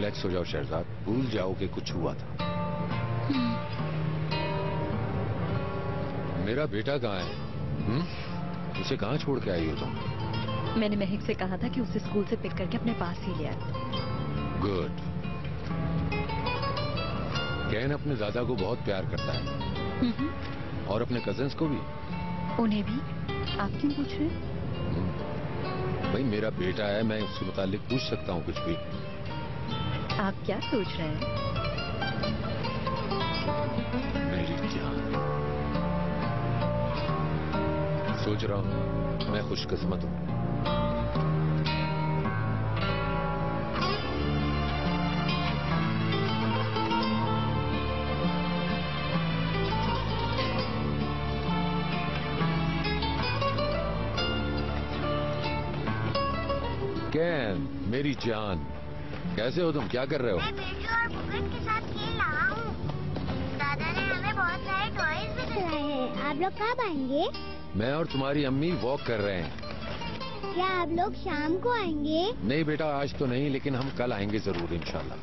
Relax हो जाओ शहजाद, भूल जाओ कि कुछ हुआ था। मेरा बेटा कहाँ है? उसे कहाँ छोड़ के आई हो तुम? मैंने महक से कहा था कि उसे स्कूल से पिक करके अपने पास ही ले आए। गुड। कैन अपने दादा को बहुत प्यार करता है और अपने कजिन्स को भी। उन्हें भी? आप क्यों पूछ रहे हैं? भाई मेरा बेटा है, मैं उसके मुतालिक पूछ सकता हूँ कुछ भी। आप क्या सोच रहे हैं? मेरी जान, सोच रहा हूँ मैं खुशकिस्मत हूँ। कैन, मेरी जान, कैसे हो तुम? क्या कर रहे हो? मैं मिर्चू और बुगट के साथ खेल रहा हूँ। दादा ने हमें बहुत सारे टॉयज भी दिलाए हैं। आप लोग कब आएंगे? मैं और तुम्हारी अम्मी वॉक कर रहे हैं। क्या आप लोग शाम को आएंगे? नहीं बेटा, आज तो नहीं, लेकिन हम कल आएंगे जरूर इंशाल्लाह।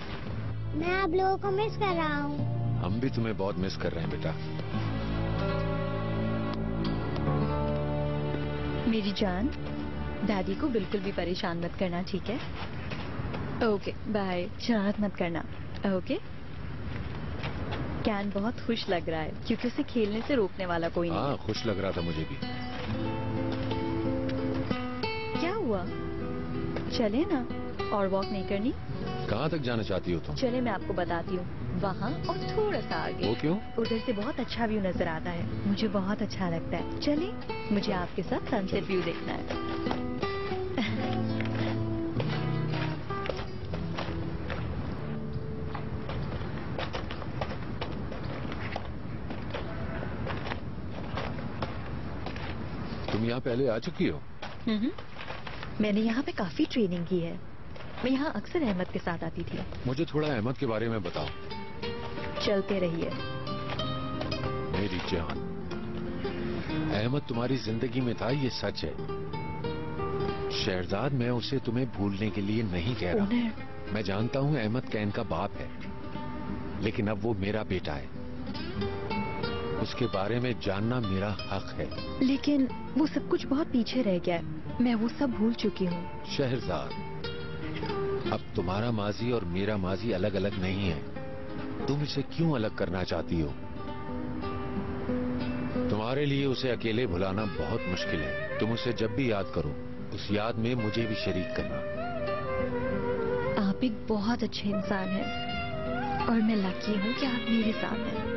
मैं आप लोगों को मिस कर रहा हूँ। हम भी तुम्हें बहुत मिस कर रहे हैं बेटा। मेरी जान, दादी को बिल्कुल भी परेशान मत करना, ठीक है? Okay bye. शरारत मत करना, ओके? कैन बहुत खुश लग रहा है क्योंकि उसे खेलने से रोकने वाला कोई नहीं हाँ, है। खुश लग रहा था मुझे भी। क्या हुआ? चले ना, और वॉक नहीं करनी? कहाँ तक जाना चाहती हो तुम? चले मैं आपको बताती हूँ, वहाँ और थोड़ा सा आगे। वो क्यों? उधर से बहुत अच्छा व्यू नजर आता है, मुझे बहुत अच्छा लगता है। चले, मुझे आपके साथ सनसेट व्यू देखना है। तुम यहाँ पहले आ चुकी हो? मैंने यहाँ पे काफी ट्रेनिंग की है। मैं यहाँ अक्सर अहमद के साथ आती थी। मुझे थोड़ा अहमद के बारे में बताओ। चलते रहिए। मेरी जान, अहमद तुम्हारी जिंदगी में था, ये सच है। शहजाद, मैं उसे तुम्हें भूलने के लिए नहीं कह रहा। मैं जानता हूँ अहमद कैन का बाप है, लेकिन अब वो मेरा बेटा है। उसके बारे में जानना मेरा हक है। लेकिन वो सब कुछ बहुत पीछे रह गया है। मैं वो सब भूल चुकी हूँ। शहजाद, अब तुम्हारा माजी और मेरा माजी अलग अलग नहीं है। तुम इसे क्यों अलग करना चाहती हो? तुम्हारे लिए उसे अकेले भुलाना बहुत मुश्किल है। तुम उसे जब भी याद करो, उस याद में मुझे भी शरीक करना। आप एक बहुत अच्छे इंसान हैं और मैं लकी हूँ कि आप मेरे साथ हैं।